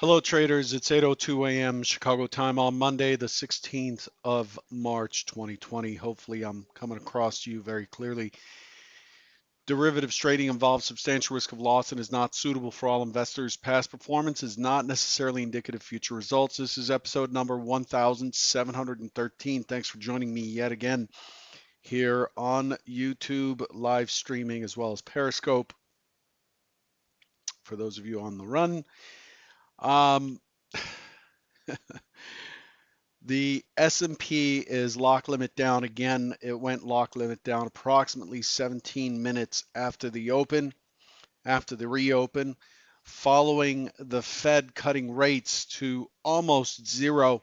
Hello, traders. It's 8:02 a.m. Chicago time on Monday, the 16th of March, 2020. Hopefully, I'm coming across to you very clearly. Derivatives trading involves substantial risk of loss and is not suitable for all investors. Past performance is not necessarily indicative of future results. This is episode number 1713. Thanks for joining me yet again here on YouTube, live streaming, as well as Periscope for those of you on the run. Um, The S&P is lock limit down again. It went lock limit down approximately 17 minutes after the reopen, following the Fed cutting rates to almost 0%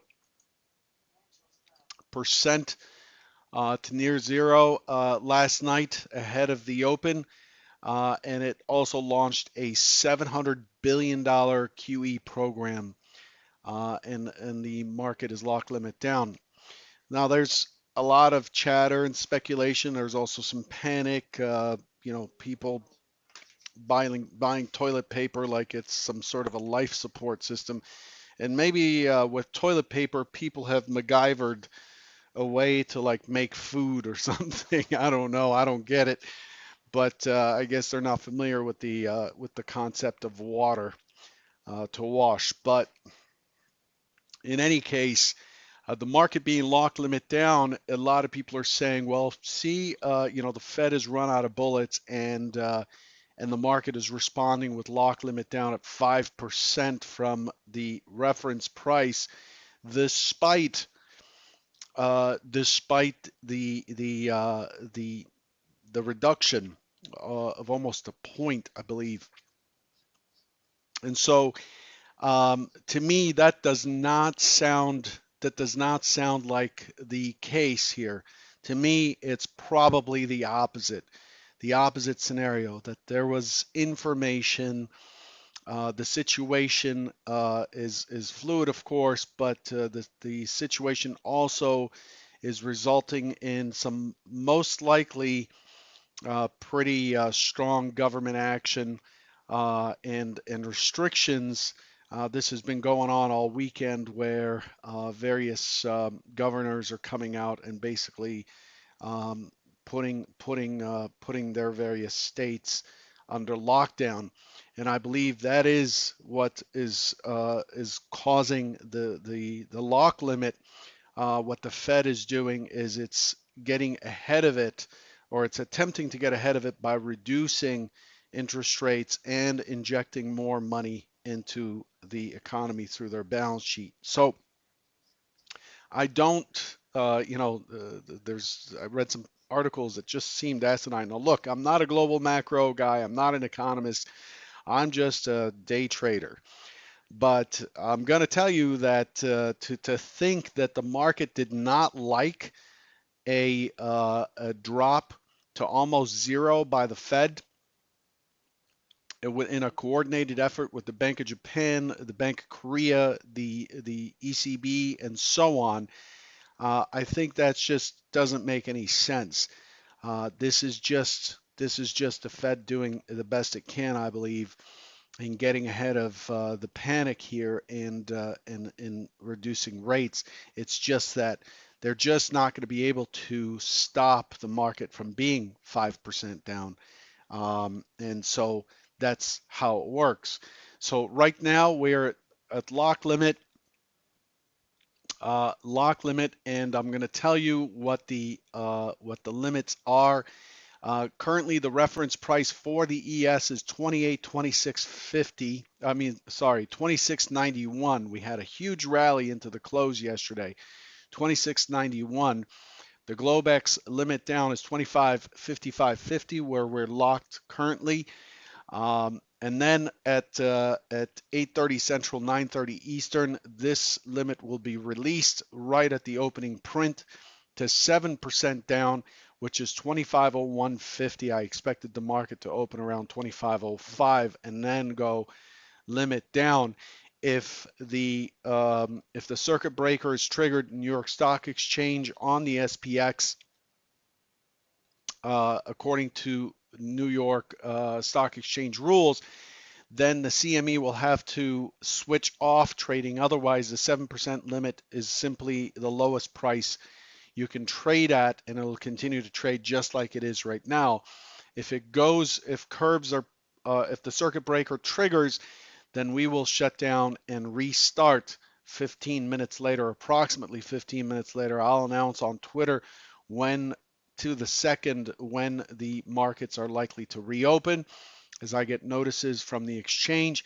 to near zero last night ahead of the open. And it also launched a $700 billion QE program, and the market is lock limit down. Now, there's a lot of chatter and speculation. There's also some panic. People buying toilet paper like it's some sort of a life support system. And maybe with toilet paper, people have MacGyvered a way to like make food or something. I don't know. I don't get it. But I guess they're not familiar with the concept of water to wash. But in any case, the market being lock limit down, a lot of people are saying, well, see, the Fed has run out of bullets, and the market is responding with lock limit down at 5% from the reference price, despite despite the reduction of almost a point, I believe. And so, to me, that does not sound like the case here. To me, it's probably the opposite scenario, that there was information. The situation is fluid, of course, but the situation also is resulting in some most likely pretty strong government action and restrictions. This has been going on all weekend, where various governors are coming out and basically um, putting their various states under lockdown. And I believe that is what is causing the lock limit. What the Fed is doing is it's getting ahead of it, or it's attempting to get ahead of it by reducing interest rates and injecting more money into the economy through their balance sheet. So I don't, I read some articles that just seemed asinine. Now, look, I'm not a global macro guy. I'm not an economist. I'm just a day trader. But I'm going to tell you that to think that the market did not like a drop to almost zero by the Fed in a coordinated effort with the Bank of Japan, the Bank of Korea, the ECB, and so on. I think that just doesn't make any sense. This is just the Fed doing the best it can, I believe, in getting ahead of the panic here and reducing rates. It's just that they're just not going to be able to stop the market from being 5% down. And so that's how it works. So right now we're at lock limit, and I'm going to tell you what the limits are. Currently, the reference price for the ES is 28.2650. I mean, sorry, 26.91. We had a huge rally into the close yesterday. 26.91. The Globex limit down is 25.5550, where we're locked currently. And then at 8:30 Central, 9:30 Eastern, this limit will be released right at the opening print to 7% down, which is 25.0150. I expected the market to open around 25.05 and then go limit down. If the circuit breaker is triggered in New York Stock Exchange on the SPX, according to New York Stock Exchange rules, then the CME will have to switch off trading. Otherwise, the 7% limit is simply the lowest price you can trade at, and it'll continue to trade just like it is right now. If curbs are, if the circuit breaker triggers, then we will shut down and restart 15 minutes later, approximately 15 minutes later. I'll announce on Twitter when to the second when the markets are likely to reopen as I get notices from the exchange.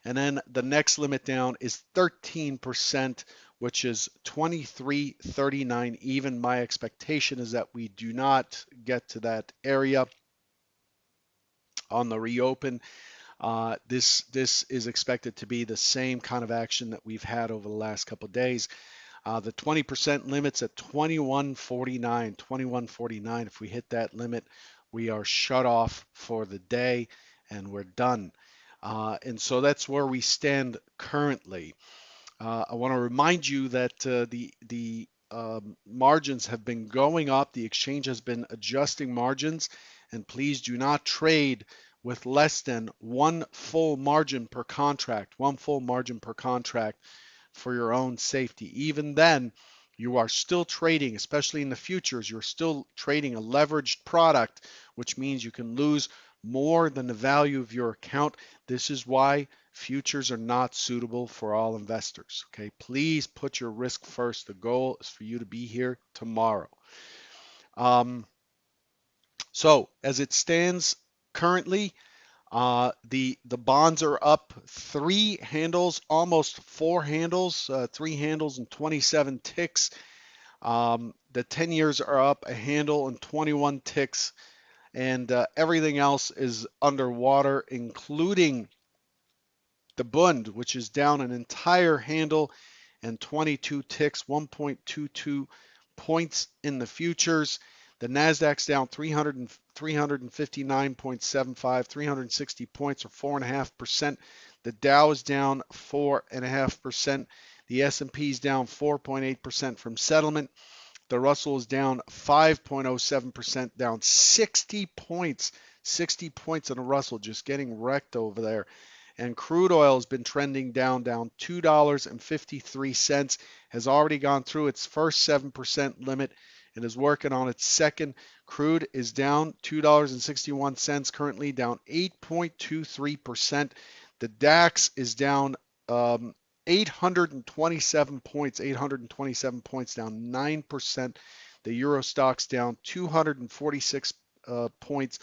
And then the next limit down is 13%, which is 23.39 even. My expectation is that we do not get to that area on the reopen. This is expected to be the same kind of action that we've had over the last couple of days. The 20% limits at 21.49. 21.49. If we hit that limit, we are shut off for the day and we're done. And so that's where we stand currently. I want to remind you that the margins have been going up. The exchange has been adjusting margins, and please do not trade with less than one full margin per contract. One full margin per contract for your own safety. Even then, you are still trading, especially in the futures, you're still trading a leveraged product, which means you can lose more than the value of your account. This is why futures are not suitable for all investors. Okay, please put your risk first. The goal is for you to be here tomorrow. Um, so as it stands currently, the bonds are up 3 handles, almost 4 handles, 3 handles and 27 ticks. The 10 years are up a handle and 21 ticks, and everything else is underwater, including the Bund, which is down an entire handle and 22 ticks, 1.22 points in the futures. The Nasdaq's down 359.75, 360 points or 4.5%. The Dow is down 4.5%. The S&P is down 4.8% from settlement. The Russell is down 5.07%, down 60 points. 60 points in the Russell, just getting wrecked over there. And crude oil has been trending down $2.53, has already gone through its first 7% limit and is working on its second. Crude is down $2.61, currently down 8.23%. The DAX is down 827 points, 827 points, down 9%. The Euro Stoxx down 246 points,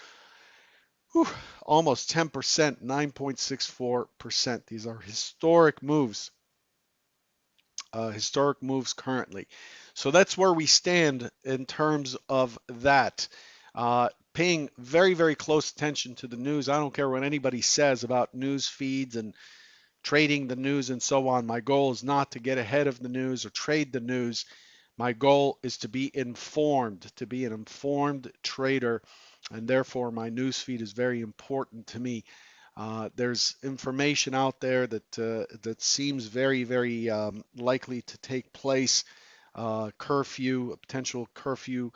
almost 10%, 9.64%. These are historic moves currently. So that's where we stand in terms of that. Paying very, very close attention to the news. I don't care what anybody says about news feeds and trading the news and so on. My goal is not to get ahead of the news or trade the news. My goal is to be informed, to be an informed trader, and therefore my news feed is very important to me. There's information out there that seems very, very likely to take place. Curfew, a potential curfew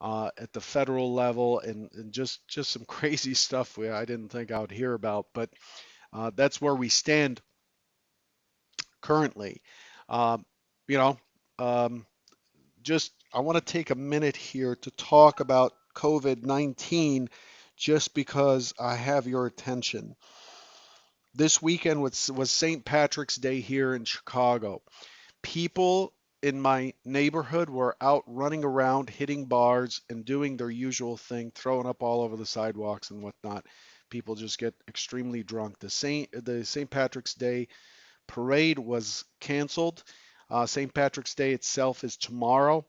at the federal level, and just some crazy stuff I didn't think I would hear about. But that's where we stand currently. Um, you know, um, just I want to take a minute here to talk about COVID-19 just because I have your attention. This weekend was St. Patrick's Day here in Chicago. People in my neighborhood were out running around, hitting bars, and doing their usual thing, throwing up all over the sidewalks and whatnot. People just get extremely drunk. The St. Patrick's Day parade was canceled. St. Patrick's Day itself is tomorrow,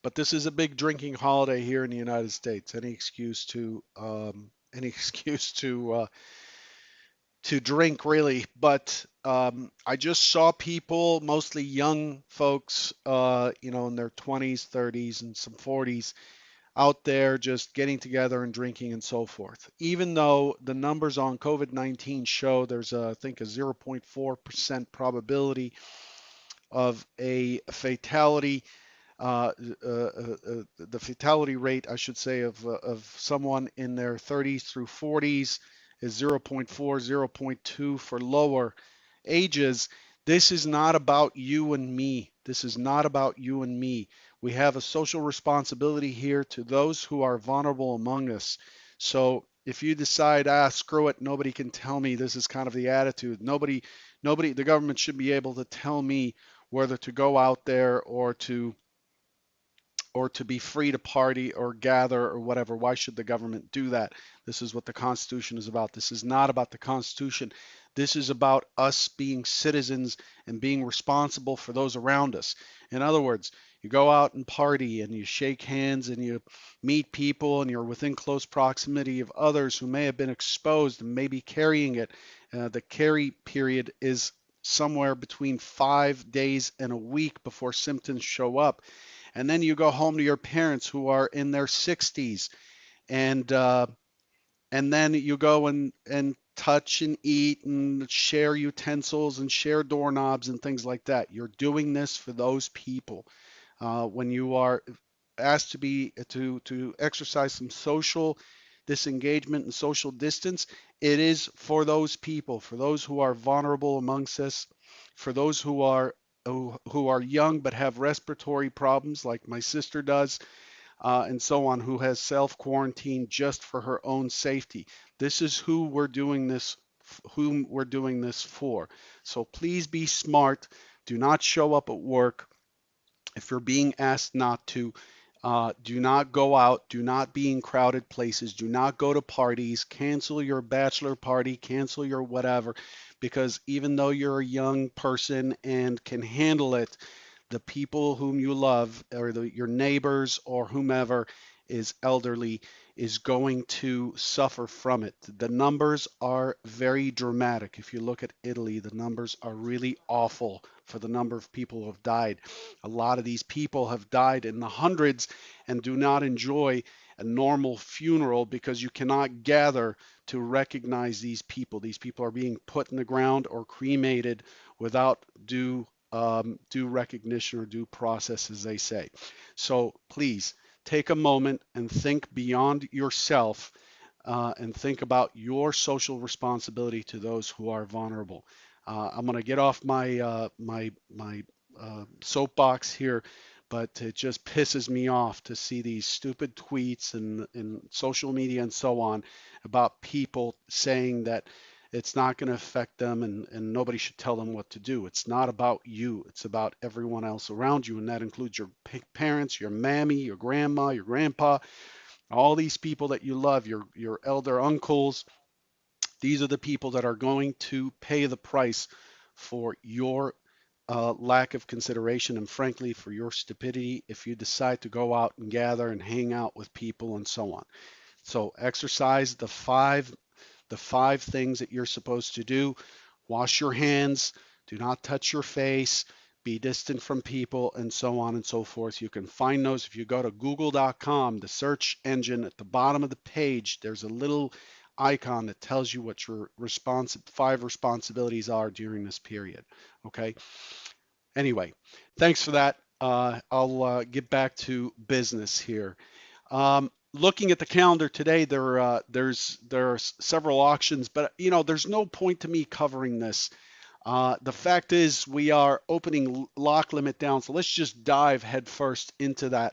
but this is a big drinking holiday here in the United States. Any excuse to drink, really. But I just saw people, mostly young folks, in their 20s, 30s, and some 40s, out there just getting together and drinking and so forth. Even though the numbers on COVID-19 show there's, I think, a 0.4% probability of a fatality, the fatality rate, I should say, of someone in their 30s through 40s is 0.4, 0.2 for lower ages. This is not about you and me. This is not about you and me. We have a social responsibility here to those who are vulnerable among us. So if you decide, screw it, nobody can tell me, this is kind of the attitude. Nobody, the government should be able to tell me whether to go out there or to be free to party or gather or whatever. Why should the government do that? This is what the Constitution is about. This is not about the Constitution. This is about us being citizens and being responsible for those around us. In other words, you go out and party and you shake hands and you meet people and you're within close proximity of others who may have been exposed and may be carrying it. The carry period is somewhere between 5 days and a week before symptoms show up, and then you go home to your parents who are in their 60s, and and then you go and touch and eat and share utensils and share doorknobs and things like that. You're doing this for those people. When you are asked to exercise some social disengagement and social distance, it is for those people, for those who are vulnerable amongst us, for those who are young but have respiratory problems like my sister does, and so on, who has self quarantined just for her own safety. This is whom we're doing this for. So please be smart. Do not show up at work if you're being asked not to. Do not go out. Do not be in crowded places. Do not go to parties. Cancel your bachelor party. Cancel your whatever. Because even though you're a young person and can handle it, the people whom you love, or your neighbors or whomever is elderly, is going to suffer from it. The numbers are very dramatic. If you look at Italy, the numbers are really awful for the number of people who have died. A lot of these people have died in the hundreds and do not enjoy a normal funeral because you cannot gather to recognize these people. These people are being put in the ground or cremated without due recognition or due process, as they say. So please take a moment and think beyond yourself, and think about your social responsibility to those who are vulnerable. I'm going to get off my soapbox here, but it just pisses me off to see these stupid tweets and social media and so on about people saying that it's not going to affect them, and nobody should tell them what to do. It's not about you. It's about everyone else around you, and that includes your parents, your mammy, your grandma, your grandpa, all these people that you love, your elder uncles. These are the people that are going to pay the price for your lack of consideration and, frankly, for your stupidity if you decide to go out and gather and hang out with people and so on. So exercise the five things that you're supposed to do. Wash your hands, do not touch your face, be distant from people, and so on and so forth. You can find those if you go to google.com, the search engine. At the bottom of the page, there's a little icon that tells you what your five responsibilities are during this period. Okay. Anyway, thanks for that. I'll get back to business here. Looking at the calendar today, there are several auctions, but there's no point to me covering this. The fact is, we are opening lock limit down, so let's just dive headfirst into that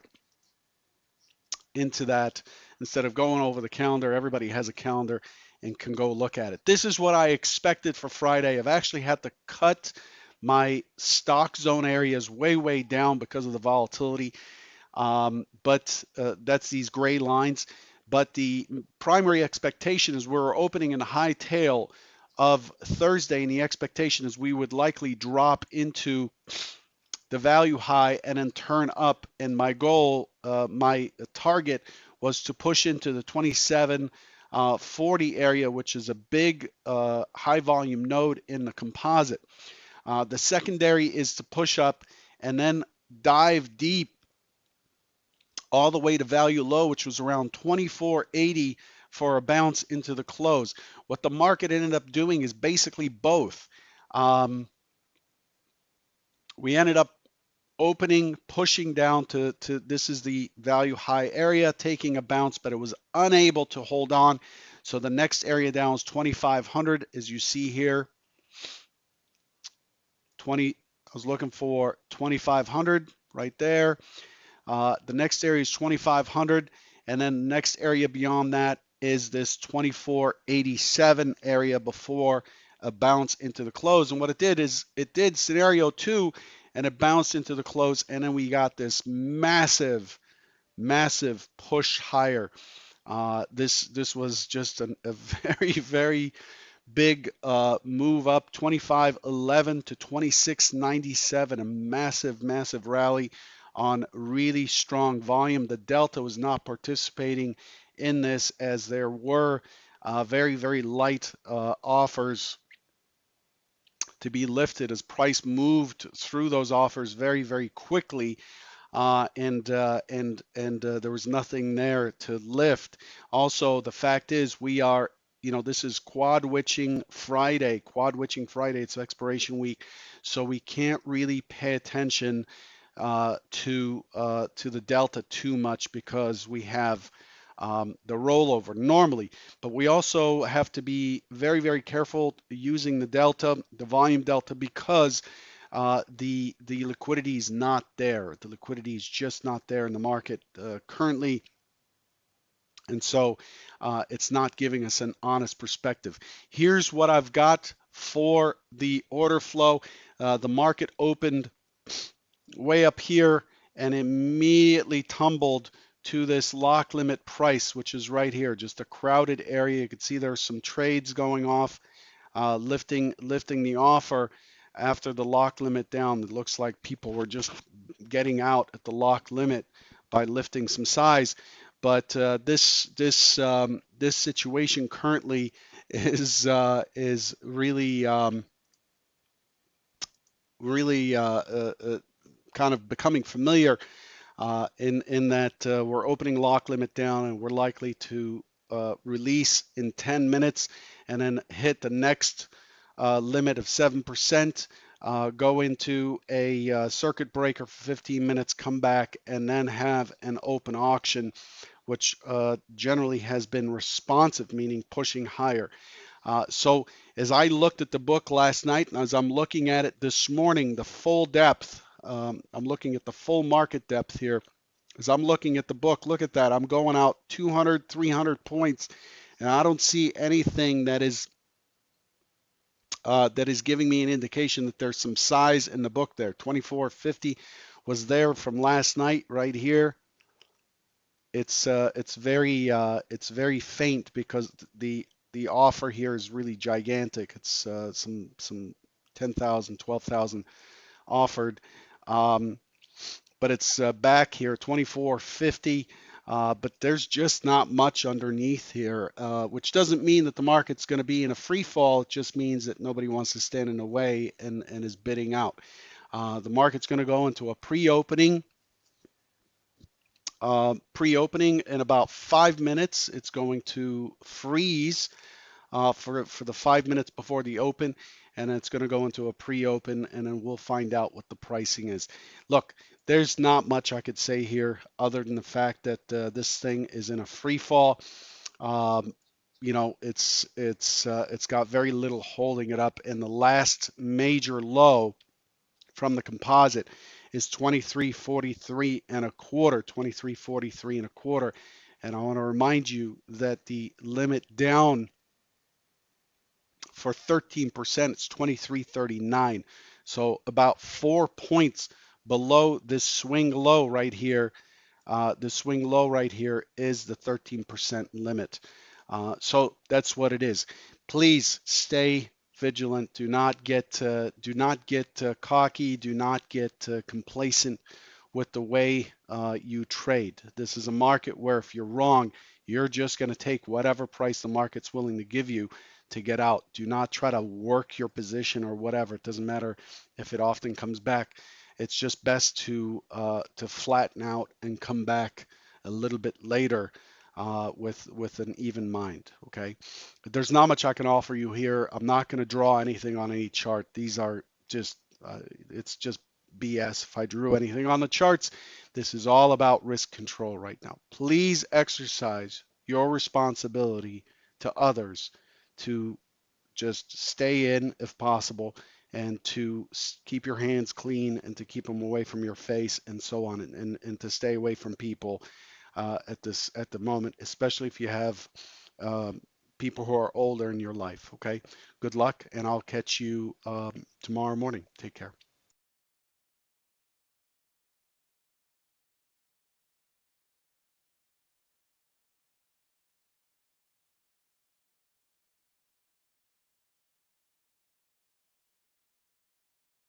instead of going over the calendar. Everybody has a calendar and can go look at it. This is what I expected for Friday. I've actually had to cut my stock zone areas way down because of the volatility. But that's these gray lines. But the primary expectation is we're opening in the high tail of Thursday, and the expectation is we would likely drop into the value high and then turn up. And my goal, my target was to push into the 2740 area, which is a big high volume node in the composite. The secondary is to push up and then dive deep all the way to value low, which was around 2480 for a bounce into the close. What the market ended up doing is basically both. We ended up opening, pushing down to this is the value high area, taking a bounce, but it was unable to hold on. So the next area down is 2,500, as you see here. 20. I was looking for 2,500 right there. The next area is 2,500, and then the next area beyond that is this 2,487 area before a bounce into the close. And what it did is it did scenario two, and it bounced into the close, and then we got this massive, massive push higher. This was just a very, very big move up, 25.11 to 26.97, a massive, massive rally on really strong volume. The Delta was not participating in this as there were very, very light offers to be lifted as price moved through those offers very, very quickly. There was nothing there to lift. Also, the fact is we are, this is quad witching Friday. Quad witching Friday. It's expiration week, so we can't really pay attention to the delta too much because we have the rollover normally. But we also have to be very, very careful using the delta, the volume delta, because the liquidity is not there. The liquidity is just not there in the market currently. And so it's not giving us an honest perspective. Here's what I've got for the order flow. The market opened way up here and immediately tumbled to this lock limit price, which is right here, just a crowded area. You can see there's some trades going off, lifting the offer after the lock limit down. It looks like people were just getting out at the lock limit by lifting some size. But this situation currently is really really kind of becoming familiar in that we're opening lock limit down and we're likely to release in 10 minutes and then hit the next limit of 7%, go into a circuit breaker for 15 minutes, come back, and then have an open auction, which generally has been responsive, meaning pushing higher. So as I looked at the book last night and as I'm looking at it this morning, the full depth, I'm looking at the full market depth here. As I'm looking at the book, look at that. I'm going out 200, 300 points, and I don't see anything that is giving me an indication that there's some size in the book there. 24.50 was there from last night right here. It's very faint because the offer here is really gigantic. It's some 10,000, 12,000 offered. But it's back here, 24.50. But there's just not much underneath here, which doesn't mean that the market's going to be in a free fall. It just means that nobody wants to stand in the way and is bidding out. The market's going to go into a pre-opening. Pre-opening in about 5 minutes. It's going to freeze for the 5 minutes before the open, and it's going to go into a pre-open, and then we'll find out what the pricing is. Look, there's not much I could say here other than the fact that this thing is in a free fall. It's got very little holding it up, and the last major low from the composite is 23.43 and a quarter, 23.43 and a quarter. And I want to remind you that the limit down for 13%, it's 23.39. So about 4 points below this swing low right here. The swing low right here is the 13% limit. So that's what it is. Please stay vigilant. Do not get cocky. Do not get complacent with the way you trade. This is a market where if you're wrong, you're just going to take whatever price the market's willing to give you to get out. Do not try to work your position or whatever. It doesn't matter if it often comes back. It's just best to flatten out and come back a little bit later with an even mind. Okay, but there's not much I can offer you here. I'm not going to draw anything on any chart. These are just it's just BS. If I drew anything on the charts, this is all about risk control right now. Please exercise your responsibility to others to just stay in if possible, and to keep your hands clean and to keep them away from your face and so on, and to stay away from people at the moment, especially if you have um, people who are older in your life. Okay, good luck, and I'll catch you tomorrow morning. Take care.